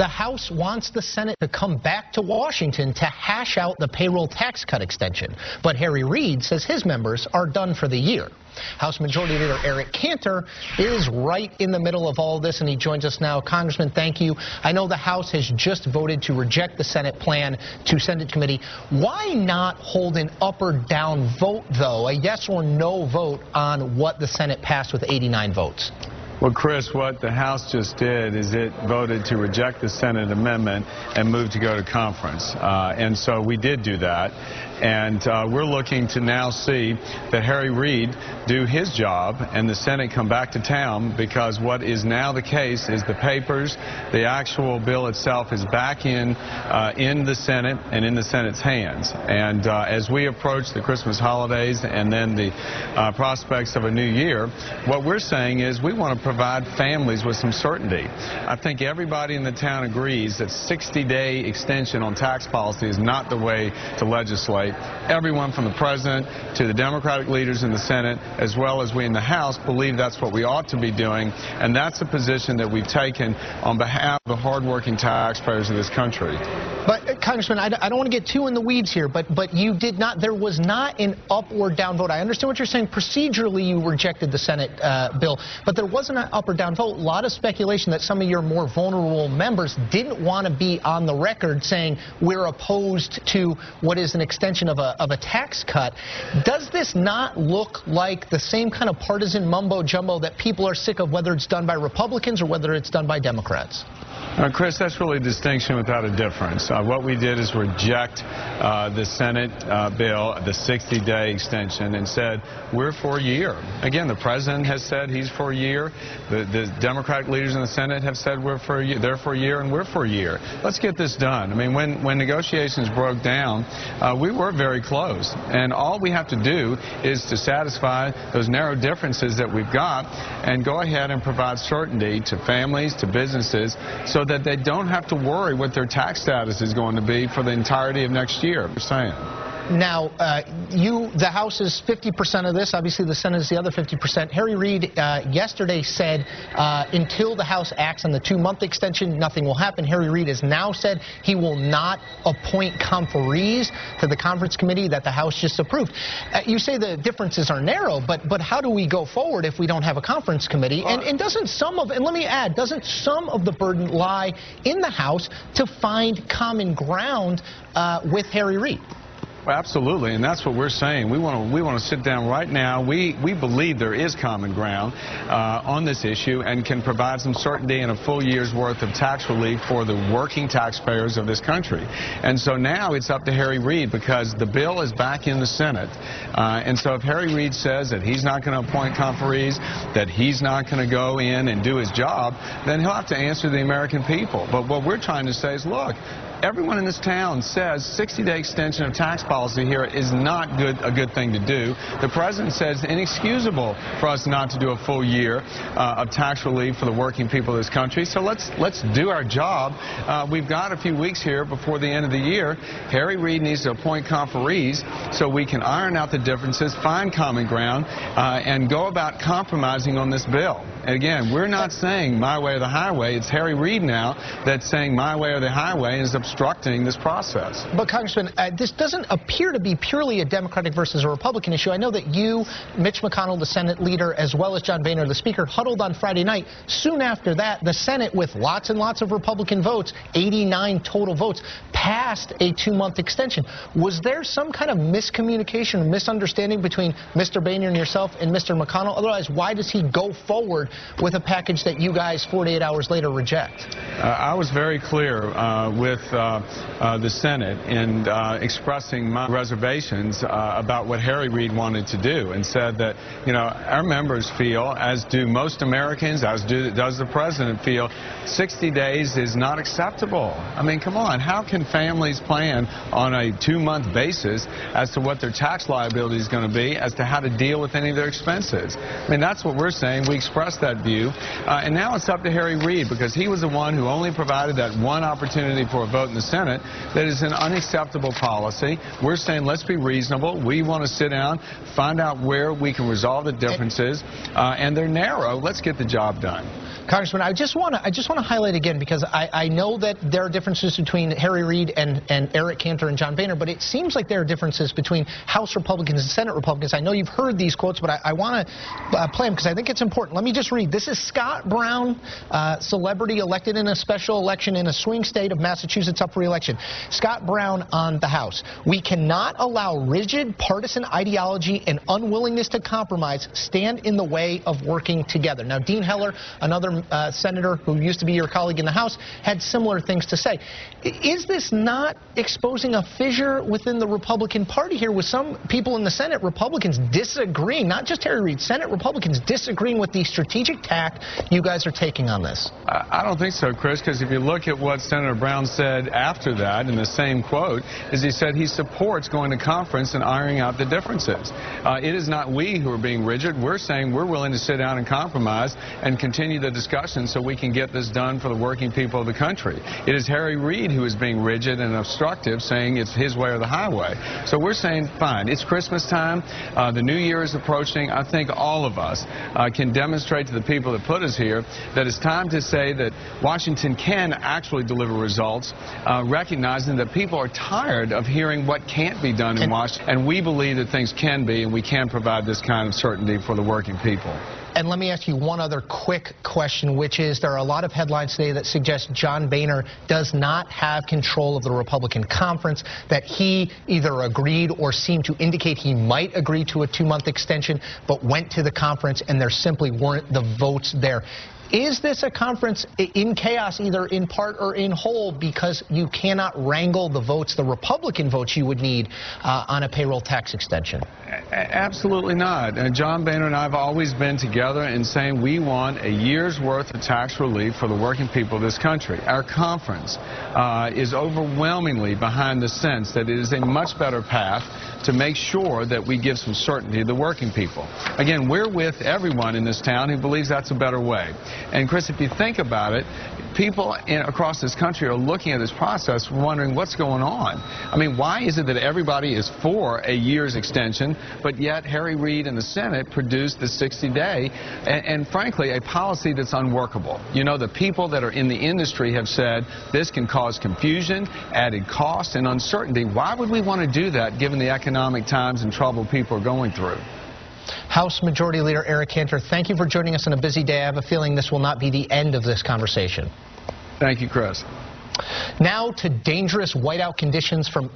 The House wants the Senate to come back to Washington to hash out the payroll tax cut extension. But Harry Reid says his members are done for the year. House Majority Leader Eric Cantor is right in the middle of all this, and he joins us now. Congressman, thank you. I know the House has just voted to reject the Senate plan to send it to committee. Why not hold an up or down vote, though, a yes or no vote on what the Senate passed with 89 votes? Well, Chris, what the House just did is it voted to reject the Senate amendment and move to go to conference. And so we did do that. And we're looking to now see that Harry Reid do his job and the Senate come back to town, because what is now the case is the papers, the actual bill itself is back in the Senate and in the Senate's hands. And as we approach the Christmas holidays and then the prospects of a new year, what we're saying is we want to provide families with some certainty. I think everybody in the town agrees that 60-day extension on tax policy is not the way to legislate. Everyone from the president to the Democratic leaders in the Senate, as well as we in the House, believe that's what we ought to be doing, and that's a position that we've taken on behalf of the hardworking taxpayers of this country. But, Congressman, I don't want to get too in the weeds here, but you did not, there was not an up or down vote. I understand what you're saying. Procedurally, you rejected the Senate bill, but there wasn't an up or down vote. A lot of speculation that some of your more vulnerable members didn't want to be on the record saying we're opposed to what is an extension of a tax cut. Does this not look like the same kind of partisan mumbo-jumbo that people are sick of, whether it's done by Republicans or whether it's done by Democrats? Chris, that's really a distinction without a difference. What we did is reject the Senate bill, the 60-day extension, and said we're for a year. Again, the president has said he's for a year. The Democratic leaders in the Senate have said we're for a year. They're for a year, and we're for a year. Let's get this done. I mean, when negotiations broke down, we were very close, and all we have to do is to satisfy those narrow differences that we've got and go ahead and provide certainty to families, to businesses, so that they don't have to worry what their tax status is going to be for the entirety of next year. We're saying. Now, the House is 50% of this. Obviously, the Senate is the other 50%. Harry Reid yesterday said until the House acts on the 2-month extension, nothing will happen. Harry Reid has now said he will not appoint conferees to the conference committee that the House just approved. You say the differences are narrow, but how do we go forward if we don't have a conference committee? And doesn't some of, and let me add, doesn't some of the burden lie in the House to find common ground with Harry Reid? Well, absolutely, and that's what we're saying. We want to sit down right now. We believe there is common ground on this issue and can provide some certainty and a full year's worth of tax relief for the working taxpayers of this country. And so now it's up to Harry Reid, because the bill is back in the Senate. And so if Harry Reid says that he's not going to appoint conferees, that he's not going to go in and do his job, then he'll have to answer the American people. But what we're trying to say is, look, everyone in this town says 60-day extension of tax policy here is not a good thing to do. The president says it's inexcusable for us not to do a full year of tax relief for the working people of this country. So let's do our job. We've got a few weeks here before the end of the year. Harry Reid needs to appoint conferees so we can iron out the differences, find common ground, and go about compromising on this bill. And again, we're not saying my way or the highway. It's Harry Reid now that's saying my way or the highway and is obstructing this process. But, Congressman, this doesn't appear to be purely a Democratic versus a Republican issue. I know that you, Mitch McConnell, the Senate leader, as well as John Boehner, the Speaker, huddled on Friday night. Soon after that, the Senate, with lots and lots of Republican votes, 89 total votes, passed a 2-month extension. Was there some kind of miscommunication or misunderstanding between Mr. Boehner and yourself and Mr. McConnell? Otherwise, why does he go forward with a package that you guys 48 hours later reject? I was very clear with the Senate in expressing my reservations about what Harry Reid wanted to do, and said that, you know, our members feel, as do most Americans, as does the president feel, 60 days is not acceptable. I mean, come on, how can families plan on a 2-month basis as to what their tax liability is going to be, as to how to deal with any of their expenses? I mean, that's what we're saying. We expressed that view, and now it's up to Harry Reid, because he was the one who only provided that one opportunity for a vote in the Senate. That is an unacceptable policy. We're saying let's be reasonable. We want to sit down, find out where we can resolve the differences, and they're narrow. Let's get the job done. Congressman, I just want to highlight again, because I know that there are differences between Harry Reid and Eric Cantor and John Boehner, but it seems like there are differences between House Republicans and Senate Republicans. I know you've heard these quotes, but I want to play them because I think it's important. Let me just read. This is Scott Brown, celebrity elected in a special election in a swing state of Massachusetts up for re-election. Scott Brown on the House. We cannot allow rigid partisan ideology and unwillingness to compromise stand in the way of working together. Now, Dean Heller, another senator who used to be your colleague in the House, had similar things to say. Is this not exposing a fissure within the Republican Party here, with some people in the Senate, Republicans, disagreeing, not just Harry Reid, Senate Republicans disagreeing with the strategic tack you guys are taking on this? I don't think so, Chris, because if you look at what Senator Brown said after that in the same quote, is he said he supports going to conference and ironing out the differences. It is not we who are being rigid. We're saying we're willing to sit down and compromise and continue the discussion so we can get this done for the working people of the country. It is Harry Reid who is being rigid and obstructive, saying it's his way or the highway. So we're saying, fine, it's Christmas time. The new year is approaching. I think all of us can demonstrate to the people that put us here that it's time to say that Washington can actually deliver results, recognizing that people are tired of hearing what can't be done in Washington, and we believe that things can be, and we can provide this kind of certainty for the working people. And let me ask you one other quick question, which is there are a lot of headlines today that suggest John Boehner does not have control of the Republican conference, that he either agreed or seemed to indicate he might agree to a 2-month extension, but went to the conference and there simply weren't the votes there. Is this a conference in chaos, either in part or in whole, because you cannot wrangle the votes, the Republican votes you would need on a payroll tax extension? Absolutely not. John Boehner and I have always been together in saying we want a year's worth of tax relief for the working people of this country. Our conference is overwhelmingly behind the sense that it is a much better path to make sure that we give some certainty to the working people. Again, we're with everyone in this town who believes that's a better way. And Chris, if you think about it, people across this country are looking at this process wondering what's going on. I mean, why is it that everybody is for a year's extension, but yet Harry Reid and the Senate produced the 60-day and frankly, a policy that's unworkable? You know, the people that are in the industry have said this can cause confusion, added cost, and uncertainty. Why would we want to do that given the economic times and trouble people are going through? House Majority Leader Eric Cantor, thank you for joining us on a busy day. I have a feeling this will not be the end of this conversation. Thank you, Chris. Now to dangerous whiteout conditions from